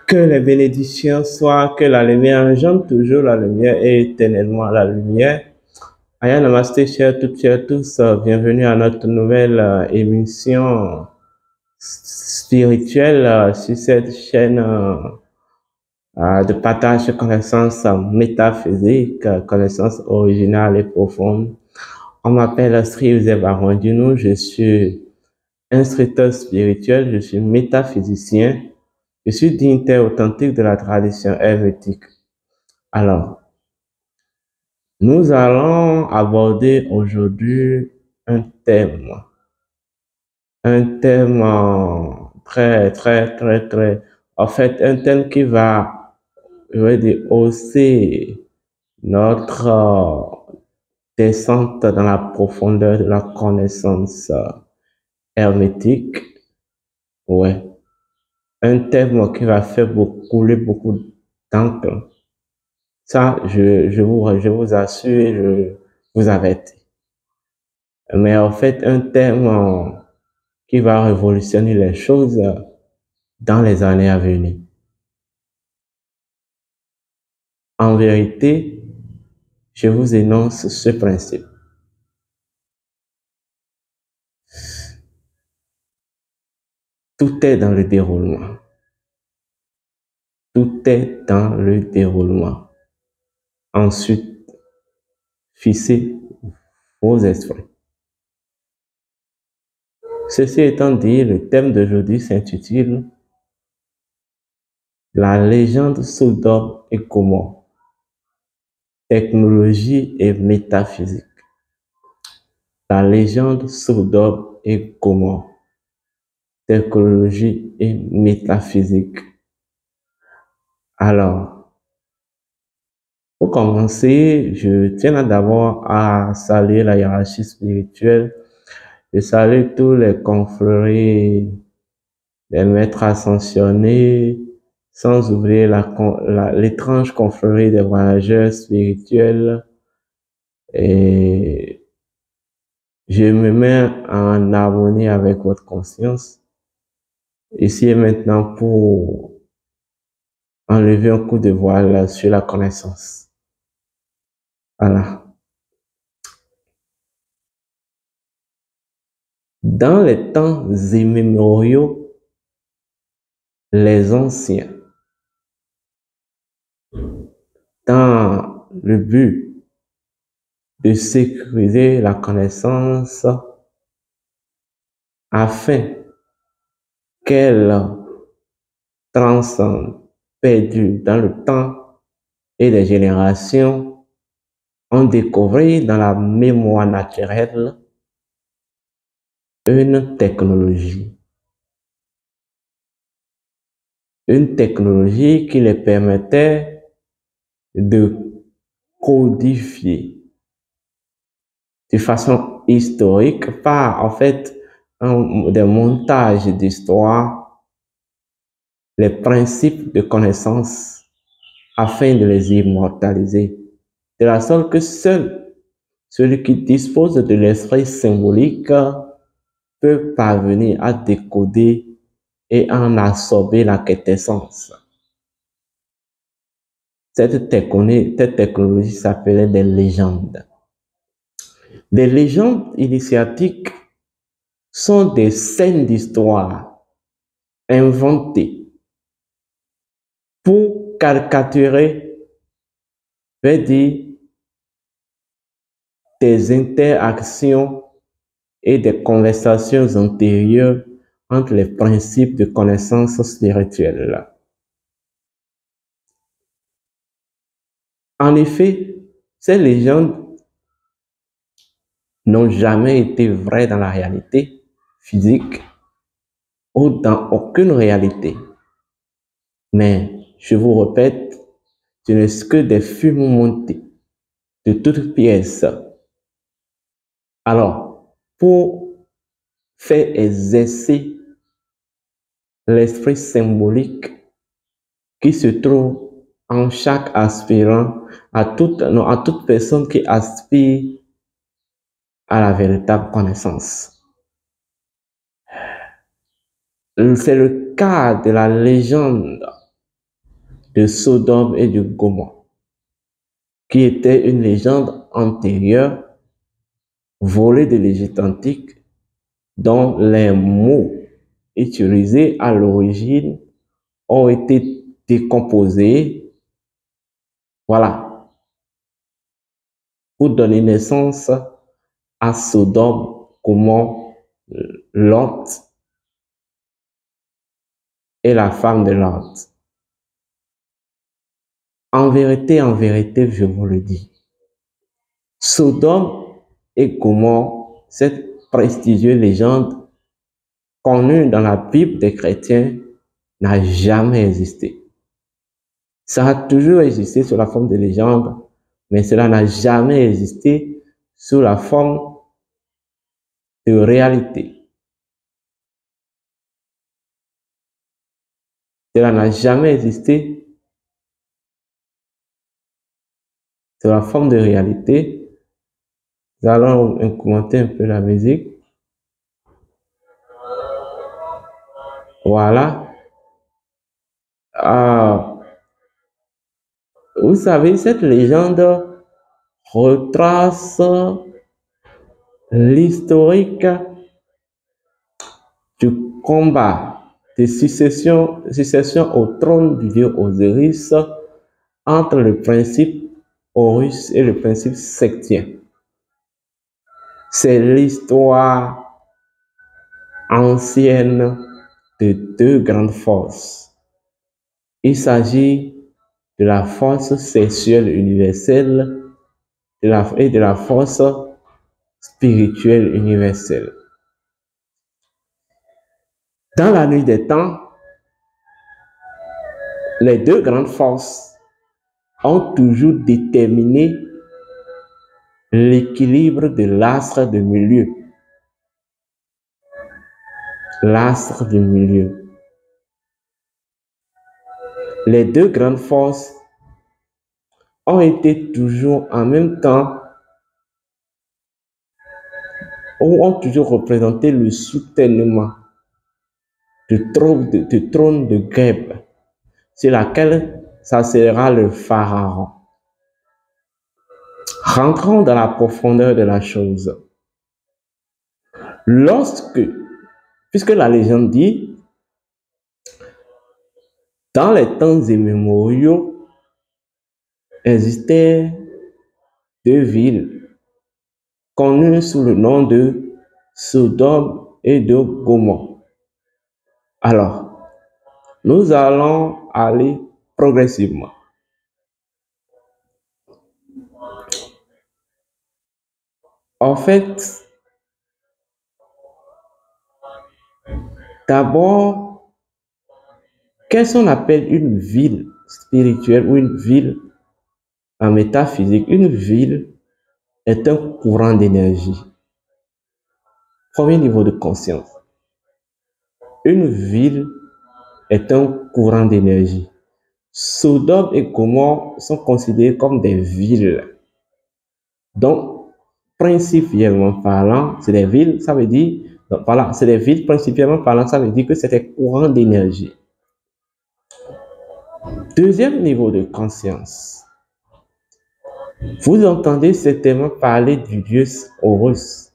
Que les bénédictions soient, que la lumière engendre toujours la lumière et éternellement la lumière. Aya Namaste, chers toutes, chers tous, bienvenue à notre nouvelle émission spirituelle sur cette chaîne de partage de connaissances métaphysiques, connaissances originales et profondes. On m'appelle Sri Joseph Arondino, je suis instructeur spirituel, je suis métaphysicien, je suis dignitaire authentique de la tradition hermétique. Alors, nous allons aborder aujourd'hui un thème en fait, un thème qui va, je vais dire, hausser notre descente dans la profondeur de la connaissance hermétique. Ouais. Un thème qui va faire couler beaucoup d'encre. Ça, je vous assure et je vous avertis. Mais en fait, un thème qui va révolutionner les choses dans les années à venir. En vérité, je vous énonce ce principe. Tout est dans le déroulement. Tout est dans le déroulement. Ensuite, fixez vos esprits. Ceci étant dit, le thème d'aujourd'hui s'intitule La légende Sodome et Gomorrhe, technologie et métaphysique. La légende Sodome et Gomorrhe, technologie et métaphysique. Alors, pour commencer, je tiens d'abord à saluer la hiérarchie spirituelle. Je salue tous les confréries, les maîtres ascensionnés, sans oublier l'étrange confrérie des voyageurs spirituels. Et je me mets en harmonie avec votre conscience, ici et maintenant, pour enlever un coup de voile sur la connaissance. Voilà. Dans les temps immémoriaux, les anciens, dans le but de sécuriser la connaissance afin qu'elle transcende, perdue dans le temps et des générations ont découvert dans la mémoire naturelle une technologie. Une technologie qui les permettait de codifier de façon historique par, en fait, des montages d'histoire, les principes de connaissance afin de les immortaliser. De la sorte que seul celui qui dispose de l'esprit symbolique peut parvenir à décoder et en absorber la quintessence. Cette technologie s'appelait des légendes. Des légendes initiatiques sont des scènes d'histoire inventées pour caricaturer, veut dire, des interactions et des conversations antérieures entre les principes de connaissance spirituelle. En effet, ces légendes n'ont jamais été vraies dans la réalité physique ou dans aucune réalité. Mais, je vous répète, ce n'est que des films montés de toutes pièces. Alors, pour faire exercer l'esprit symbolique qui se trouve en chaque aspirant, à toute personne qui aspire à la véritable connaissance. C'est le cas de la légende de Sodome et de Gomorrhe, qui était une légende antérieure volée de l'Égypte antique, dont les mots utilisés à l'origine ont été décomposés, voilà, pour donner naissance à Sodome, Gomorrhe, Lot et la femme de Lot. En vérité, je vous le dis, Sodome et Gomorrhe, cette prestigieuse légende connue dans la Bible des chrétiens, n'a jamais existé. Ça a toujours existé sous la forme de légende, mais cela n'a jamais existé sous la forme de réalité. Cela n'a jamais existé sous la forme de réalité. Nous allons commenter un peu la musique. Voilà. Vous savez, cette légende retrace l'historique du combat de succession au trône du dieu Osiris entre le principe Horus et le principe Sectien. C'est l'histoire ancienne de deux grandes forces. Il s'agit de la force sexuelle universelle et de la force spirituelle universelle. Dans la nuit des temps, les deux grandes forces ont toujours déterminé l'équilibre de l'astre de milieu. L'astre du milieu. Les deux grandes forces ont été toujours en même temps, ou ont toujours représenté le soutènement du trône de Geb, sur laquelle s'asseyera le pharaon. Rentrons dans la profondeur de la chose. Puisque la légende dit, dans les temps immémoriaux, existaient deux villes connues sous le nom de Sodome et de Gomorrhe. Alors, nous allons aller progressivement. En fait, d'abord, qu'est-ce qu'on appelle une ville spirituelle ou une ville en métaphysique? Une ville est un courant d'énergie. Premier niveau de conscience. Une ville est un courant d'énergie. Sodome et Gomorrhe sont considérés comme des villes. Donc, principiellement parlant, c'est des villes, ça veut dire, donc, voilà, c'est des villes, principiellement parlant, ça veut dire que c'est des courants d'énergie. Deuxième niveau de conscience. Vous entendez certainement parler du dieu Horus,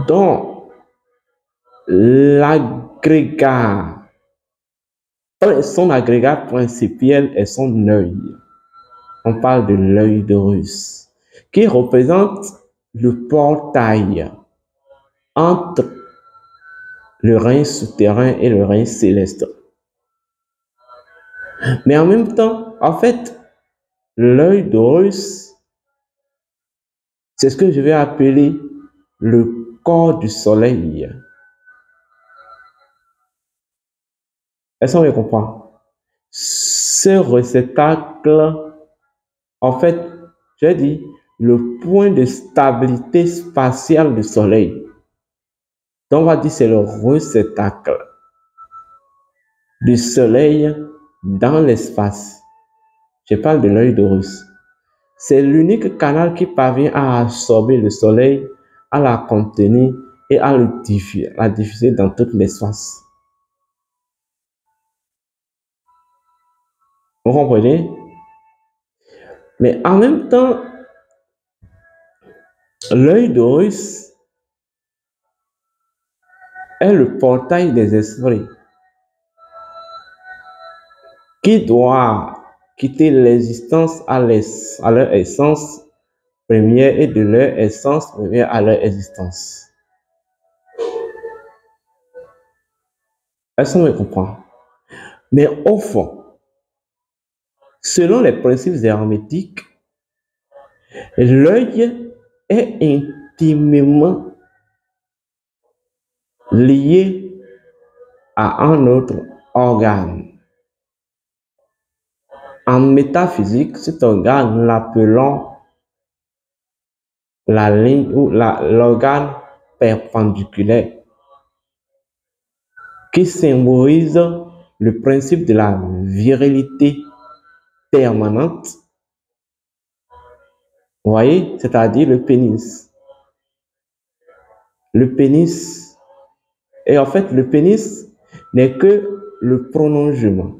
dont l'agrégat, son agrégat principal est son œil. On parle de l'œil d'Horus, qui représente le portail entre le règne souterrain et le règne céleste. Mais en même temps, en fait, l'œil d'Horus, c'est ce que je vais appeler le corps du soleil. Est-ce qu'on comprend? Ce réceptacle, en fait, j'ai dit, le point de stabilité spatiale du soleil. Donc, on va dire c'est le réceptacle du soleil dans l'espace. Je parle de l'œil d'Horus. C'est l'unique canal qui parvient à absorber le soleil, à la contenir et à la diffuser dans tout l'espace. Vous comprenez? Mais en même temps, l'œil d'Horus est le portail des esprits qui doit quitter l'existence à leur essence première et de leur essence première à leur existence. Est-ce qu'on me comprend? Mais au fond, selon les principes hermétiques, l'œil est intimement lié à un autre organe. En métaphysique, cet organe, l'appelons la ligne ou l'organe perpendiculaire qui symbolise le principe de la virilité permanente. Vous voyez, c'est-à-dire le pénis. Le pénis, et en fait, le pénis n'est que le prolongement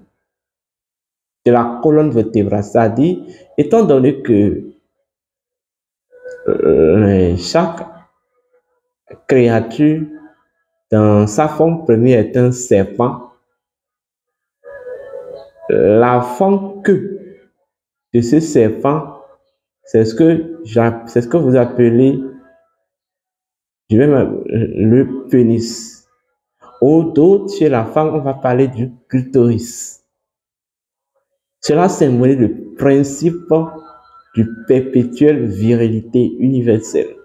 de la colonne vertébrale, c'est-à-dire, étant donné que chaque créature dans sa forme première est un serpent, la forme queue de ce serpent, c'est ce que vous appelez, le pénis. Ou d'autres, chez la femme, on va parler du clitoris. Cela symbolise le principe du perpétuelle virilité universelle.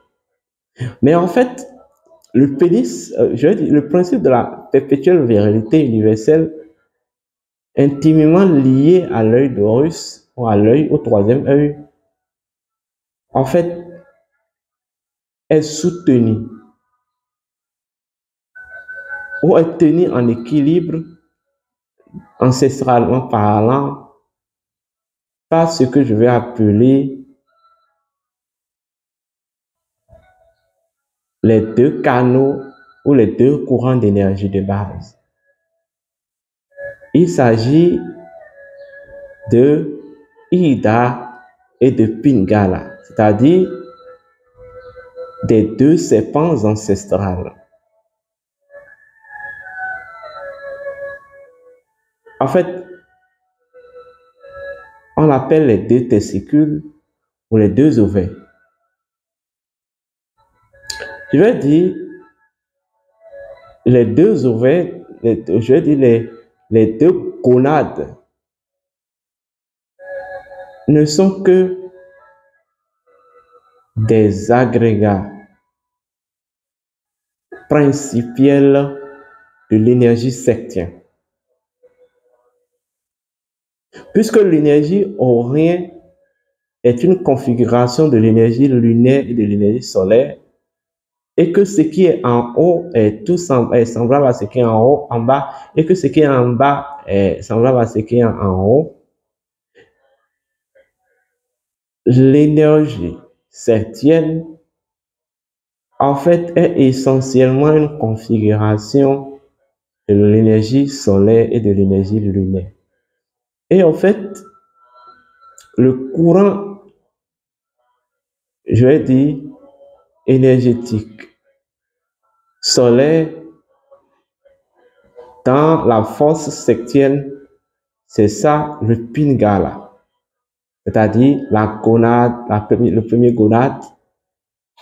Mais en fait, le pénis, je veux dire, le principe de la perpétuelle virilité universelle, intimement lié à l'œil d'Horus, ou à l'œil, au troisième œil, en fait, est soutenu ou est tenu en équilibre, ancestralement parlant, par ce que je vais appeler les deux canaux ou les deux courants d'énergie de base. Il s'agit de Ida et de Pingala, c'est-à-dire des deux serpents ancestrales. En fait, on appelle les deux testicules ou les deux ovaires. Je vais dire les deux ovaires, je vais dire les deux gonades ne sont que des agrégats principiels de l'énergie sectienne. Puisque l'énergie aurien est une configuration de l'énergie lunaire et de l'énergie solaire, et que ce qui est en haut est semblable à ce qui est en haut, en bas, et que ce qui est en bas est semblable à ce qui est en haut, l'énergie septième, en fait, est essentiellement une configuration de l'énergie solaire et de l'énergie lunaire. Et en fait, le courant, je vais dire, énergétique solaire dans la force septième, c'est ça le Pingala, c'est-à-dire la gonade, le premier gonade,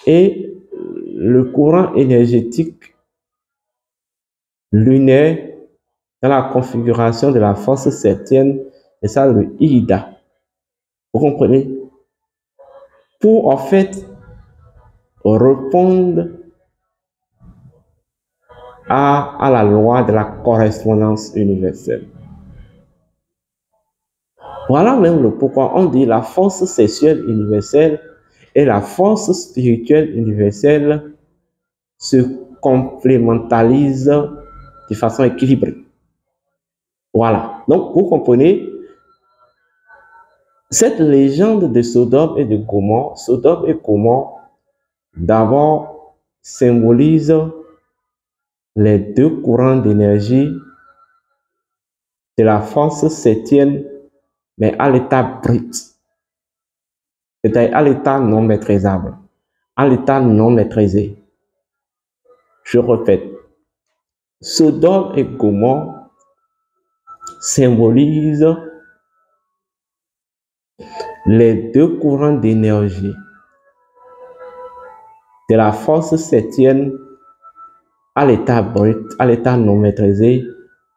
et le courant énergétique lunaire dans la configuration de la force septième, c'est ça le Ida. Vous comprenez? Pour en fait répondre à la loi de la correspondance universelle. Voilà même le pourquoi on dit la force sexuelle universelle et la force spirituelle universelle se complémentarisent de façon équilibrée. Voilà. Donc, vous comprenez, cette légende de Sodome et Gomorrhe, d'abord symbolise les deux courants d'énergie de la force septième, mais à l'état brut, c'est-à-dire à l'état non maîtrisable, à l'état non maîtrisé. Je répète, Sodome et Gomorrhe symbolisent les deux courants d'énergie de la force septième à l'état brut, à l'état non maîtrisé,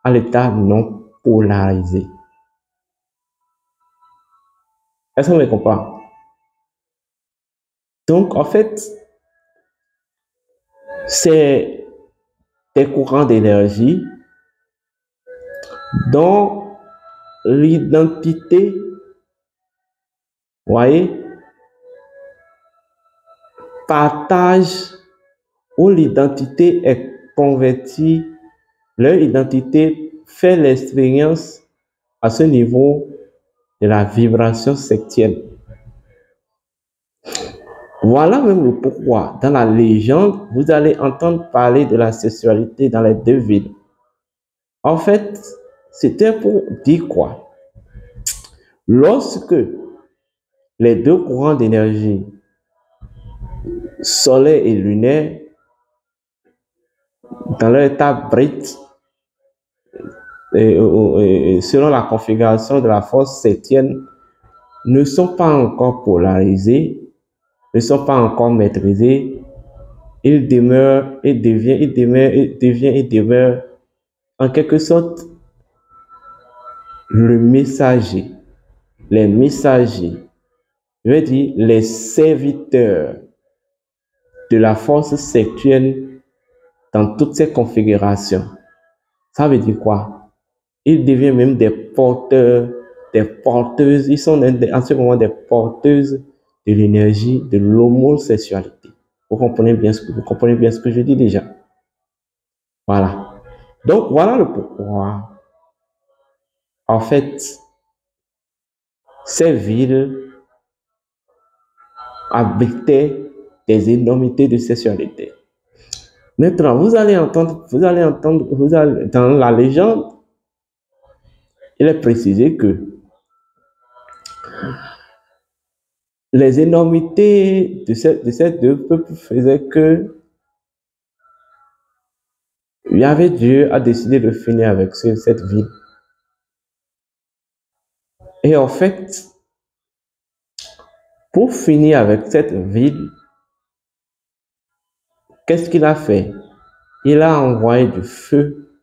à l'état non polarisé. Est-ce qu'on me comprend? Donc, en fait, c'est des courants d'énergie dont l'identité, voyez, partage où l'identité est convertie, leur identité fait l'expérience à ce niveau de la vibration septième. Voilà même le pourquoi, dans la légende, vous allez entendre parler de la sexualité dans les deux villes. En fait, c'était pour dire quoi? Lorsque les deux courants d'énergie, solaire et lunaire, dans leur état brut, selon la configuration de la force septième, ne sont pas encore polarisés, ne sont pas encore maîtrisés, ils demeurent et demeurent en quelque sorte le messager, les messagers, je veux dire les serviteurs de la force septième dans toutes ces configurations. Ça veut dire quoi? Ils deviennent même des porteurs, des porteuses, ils sont en ce moment des porteuses de l'énergie de l'homosexualité. Vous comprenez bien ce que je dis déjà. Voilà. Donc, voilà le pourquoi. En fait, ces villes abritaient des énormités de sexualité. Maintenant, vous allez entendre, dans la légende, il est précisé que les énormités de ces deux peuples faisaient que Dieu a décidé de finir avec cette ville. Et en fait, pour finir avec cette ville, qu'est-ce qu'il a fait? Il a envoyé du feu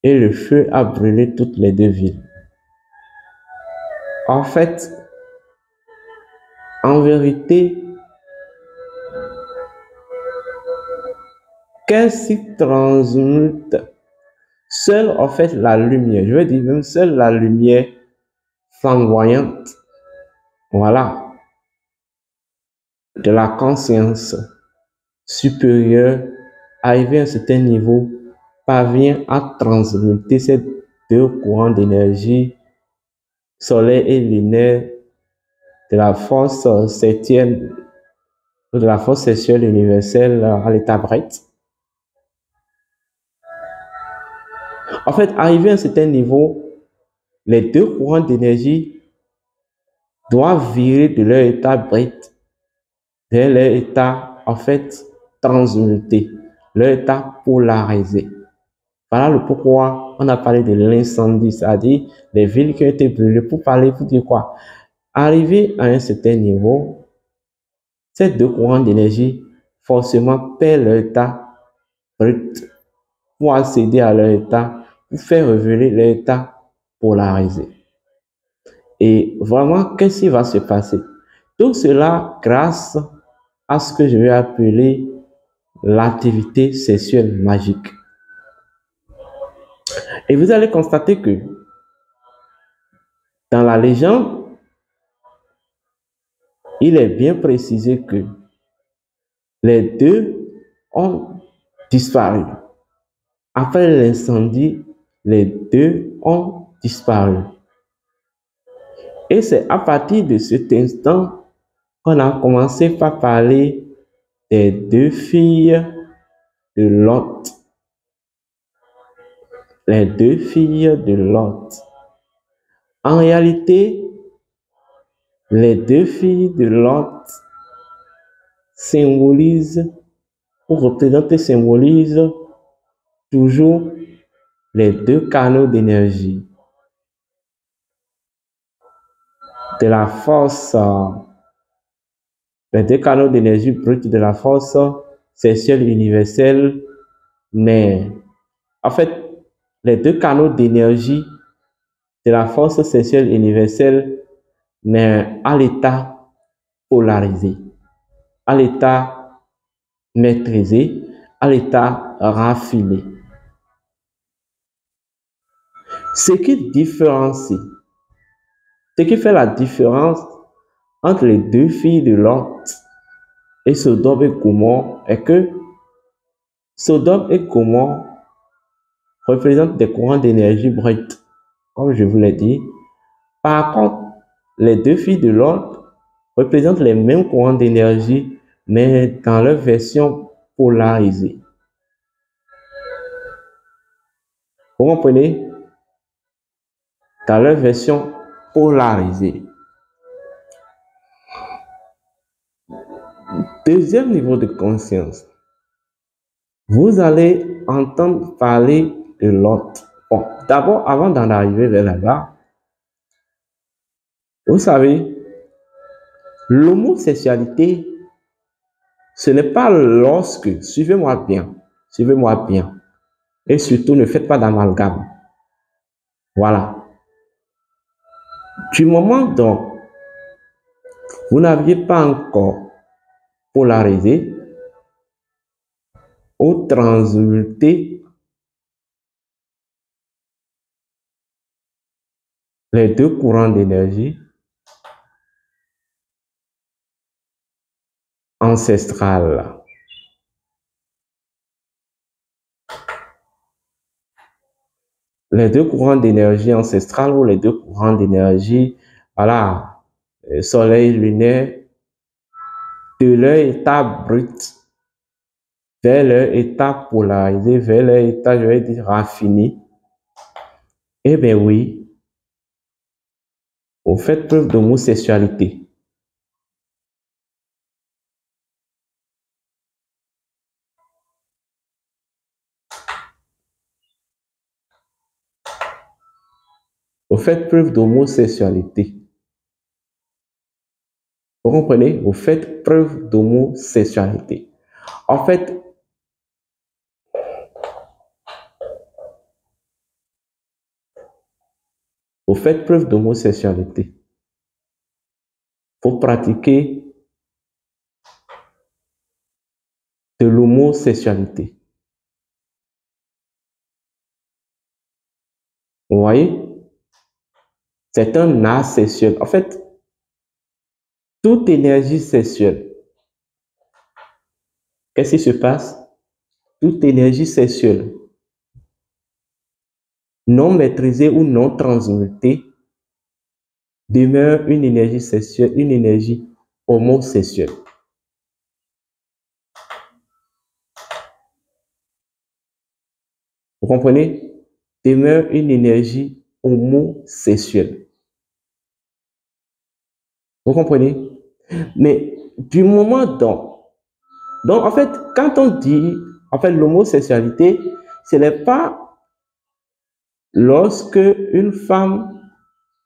et le feu a brûlé toutes les deux villes. En fait, vérité, qu'est-ce qui transmute? Seule, en fait, la lumière, je veux dire même seule la lumière flamboyante, voilà, de la conscience supérieure, arrivée à un certain niveau, parvient à transmuter ces deux courants d'énergie solaire et lunaire de la force septième, de la force sexuelle universelle à l'état brett. En fait, arrivé à un certain niveau, les deux courants d'énergie doivent virer de leur état brett vers leur état, en fait, transmuté, leur état polarisé. Voilà le pourquoi on a parlé de l'incendie, c'est-à-dire les villes qui ont été brûlées. Pour parler, pour dire quoi? Arrivé à un certain niveau, ces deux courants d'énergie forcément perdent leur état brut pour accéder à leur état, pour faire revenir leur état polarisé. Et vraiment, qu'est-ce qui va se passer? Tout cela grâce à ce que je vais appeler l'activité sexuelle magique. Et vous allez constater que dans la légende, il est bien précisé que les deux ont disparu. Après l'incendie, les deux ont disparu. Et c'est à partir de cet instant qu'on a commencé par parler des deux filles de Lot. Les deux filles de Lot. En réalité, les deux filles de Lot symbolisent ou représentent et symbolisent toujours les deux canaux d'énergie de la force, les deux canaux d'énergie brute de la force sexuelle universelle, mais en fait, les deux canaux d'énergie de la force sexuelle universelle, mais à l'état polarisé, à l'état maîtrisé, à l'état raffiné. Ce qui différencie, ce qui fait la différence entre les deux filles de Lot et Sodome et Gomorrhe est que Sodome et Gomorrhe représentent des courants d'énergie brute, comme je vous l'ai dit. Par contre, les deux filles de Lot représentent les mêmes courants d'énergie, mais dans leur version polarisée. Vous comprenez? Dans leur version polarisée. Deuxième niveau de conscience. Vous allez entendre parler de Lot. Bon, d'abord, avant d'en arriver vers là-bas, vous savez, l'homosexualité, ce n'est pas lorsque, suivez-moi bien, et surtout ne faites pas d'amalgame. Voilà. Du moment dont vous n'aviez pas encore polarisé ou transmuté les deux courants d'énergie ancestrales. Les deux courants d'énergie ancestrales ou les deux courants d'énergie, voilà, soleil lunaire, de leur état brut vers leur état polarisé, vers leur état, je vais dire, raffiné. Eh bien oui, vous faites preuve d'homosexualité. Vous faites preuve d'homosexualité. Vous comprenez? Vous faites preuve d'homosexualité. En fait, vous faites preuve d'homosexualité. Vous pratiquez l'homosexualité. Vous voyez? C'est un acte sexuel. En fait, toute énergie sexuelle, qu'est-ce qui se passe? Toute énergie sexuelle non maîtrisée ou non transmutée demeure une énergie sexuelle, une énergie homosexuelle. Vous comprenez? Demeure une énergie homosexuelle. Vous comprenez? Mais du moment donc en fait, quand on dit en fait l'homosexualité, ce n'est pas lorsque une femme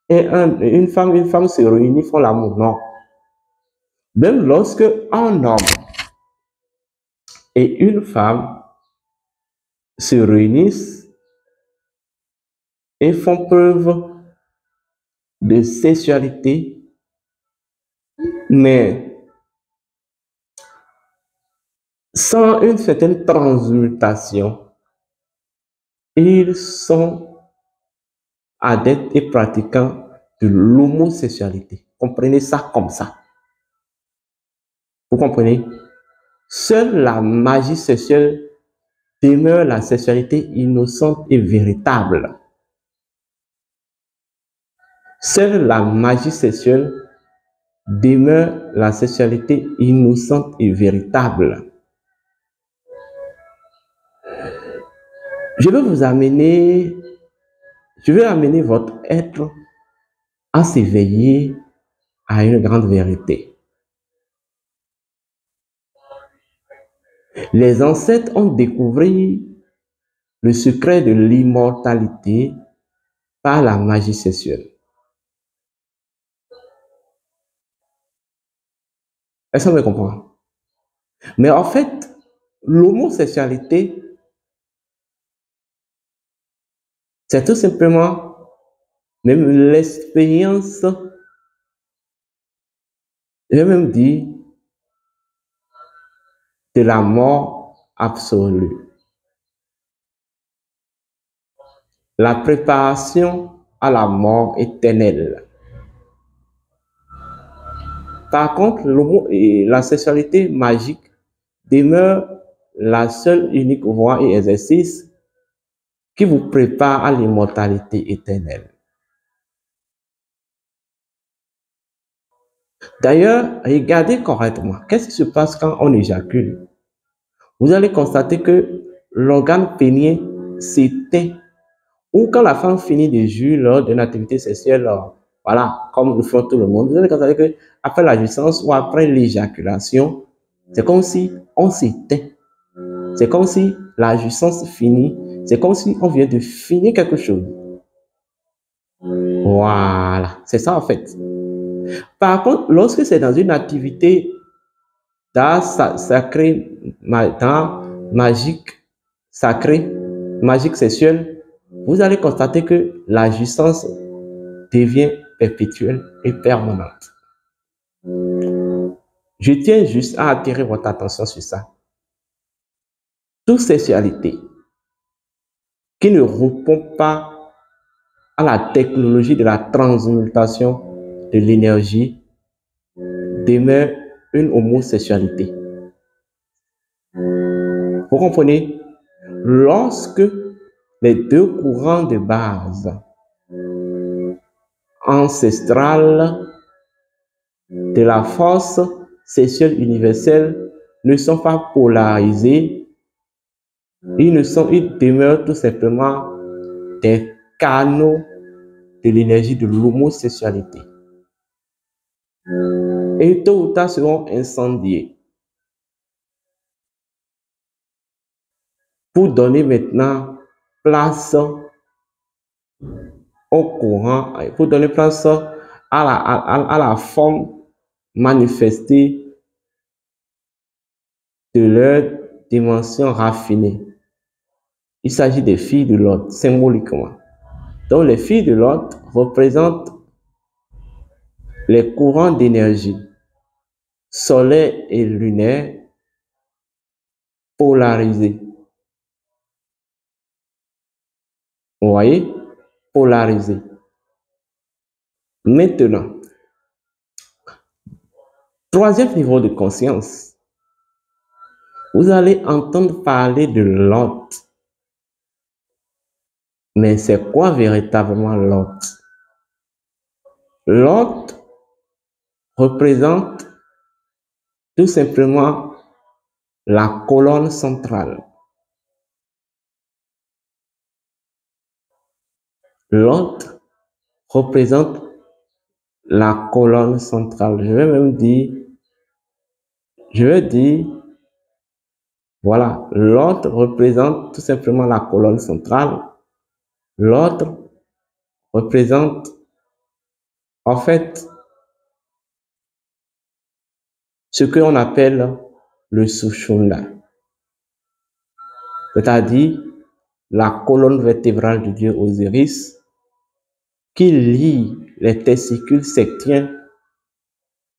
et une femme se réunissent, font l'amour, non. Même lorsque un homme et une femme se réunissent et font preuve de sexualité, mais sans une certaine transmutation, ils sont adeptes et pratiquants de l'homosexualité. Comprenez ça comme ça. Vous comprenez? Seule la magie sexuelle demeure la sexualité innocente et véritable. Seule la magie sexuelle demeure la sexualité innocente et véritable. Je vais amener votre être à s'éveiller à une grande vérité. Les ancêtres ont découvert le secret de l'immortalité par la magie sexuelle. Est-ce qu'on me comprend? Mais en fait, l'homosexualité, c'est tout simplement même l'expérience, je vais même dire, de la mort absolue. La préparation à la mort éternelle. Par contre, la sexualité magique demeure la seule unique voie et exercice qui vous prépare à l'immortalité éternelle. D'ailleurs, regardez correctement. Qu'est-ce qui se passe quand on éjacule? Vous allez constater que l'organe pénien s'éteint. Ou quand la femme finit de jouir lors d'une activité sexuelle, voilà, comme le fait tout le monde, vous allez constater que après la jouissance ou après l'éjaculation, c'est comme si on s'éteint. C'est comme si la jouissance finit. C'est comme si on vient de finir quelque chose. Voilà, c'est ça en fait. Par contre, lorsque c'est dans une activité d'art sacré, magique, sacré, magique sexuelle, vous allez constater que la jouissance devient perpétuelle et permanente. Je tiens juste à attirer votre attention sur ça. Toute sexualité qui ne répond pas à la technologie de la transmutation de l'énergie demeure une homosexualité. Vous comprenez? Lorsque les deux courants de base ancestrales de la force sexuelle universelle ne sont pas polarisés, ils demeurent tout simplement des canaux de l'énergie de l'homosexualité. Et tôt ou tard seront incendiés. Pour donner maintenant place au courant, pour donner place à la forme manifestée de leur dimension raffinée. Il s'agit des filles de l'autre, symboliquement. Donc, les filles de l'autre représentent les courants d'énergie solaire et lunaire polarisé. Vous voyez? Polarisé. Maintenant, troisième niveau de conscience, vous allez entendre parler de l'autre. Mais c'est quoi véritablement l'autre? L'autre représente tout simplement la colonne centrale. L'autre représente la colonne centrale. Je vais dire, voilà, l'autre représente tout simplement la colonne centrale. L'autre représente, en fait, ce qu'on appelle le Sushumna, c'est-à-dire la colonne vertébrale du dieu Osiris qui lie les testicules sectiens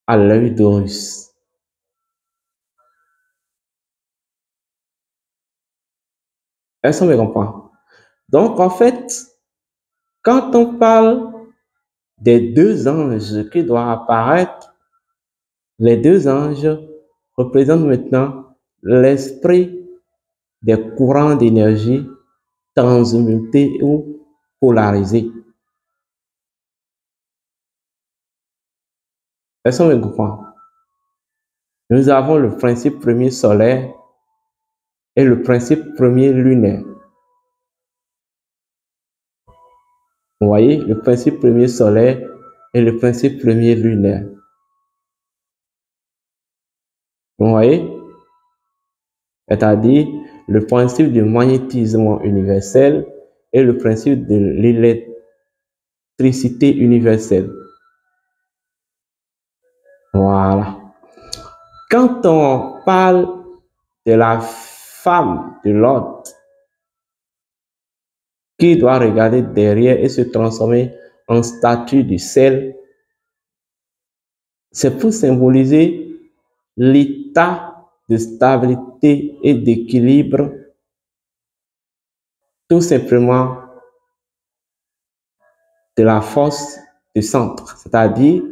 à l'œil d'Horus. Est-ce qu'on me comprend? Donc, en fait, quand on parle des deux anges qui doivent apparaître, les deux anges représentent maintenant l'esprit des courants d'énergie transmutés ou polarisés. Est-ce qu'on me comprend? Nous avons le principe premier solaire et le principe premier lunaire. Vous voyez, le principe premier solaire et le principe premier lunaire. Vous voyez? C'est-à-dire le principe du magnétisme universel et le principe de l'électricité universelle. Voilà. Quand on parle de la femme de l'autre qui doit regarder derrière et se transformer en statue du sel, c'est pour symboliser l'état de stabilité et d'équilibre, tout simplement de la force du centre, c'est-à-dire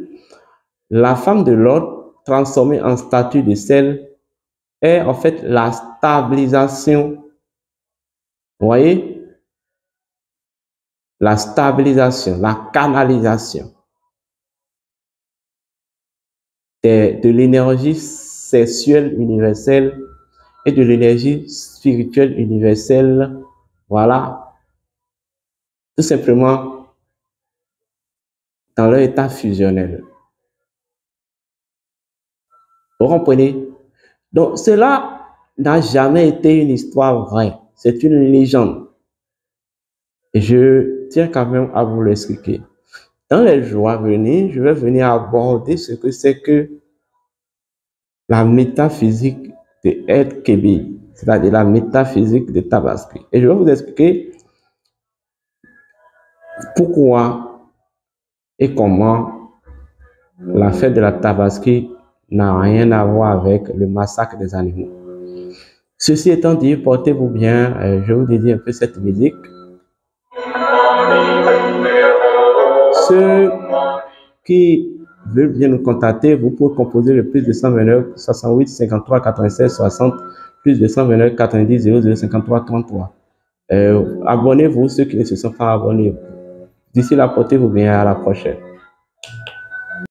la femme de l'autre transformée en statue de sel est en fait la stabilisation. Vous voyez? La stabilisation, la canalisation de l'énergie sexuelle universelle et de l'énergie spirituelle universelle. Voilà. Tout simplement dans leur état fusionnel. Vous comprenez? Donc, cela n'a jamais été une histoire vraie. C'est une légende. Et je tiens quand même à vous l'expliquer. Dans les jours à venir, je vais venir aborder ce que c'est que la métaphysique de El Kebi, c'est-à-dire la métaphysique de Tabaski. Et je vais vous expliquer pourquoi et comment la fête de la Tabaski n'a rien à voir avec le massacre des animaux. Ceci étant dit, portez-vous bien, je vous dédie un peu cette musique. Ceux qui veulent bien nous contacter, vous pouvez composer le plus de 129 68 53 96 60 plus de 129 90 00 53 33. Abonnez-vous ceux qui ne se sont pas abonnés. D'ici là, portez-vous bien, à la prochaine.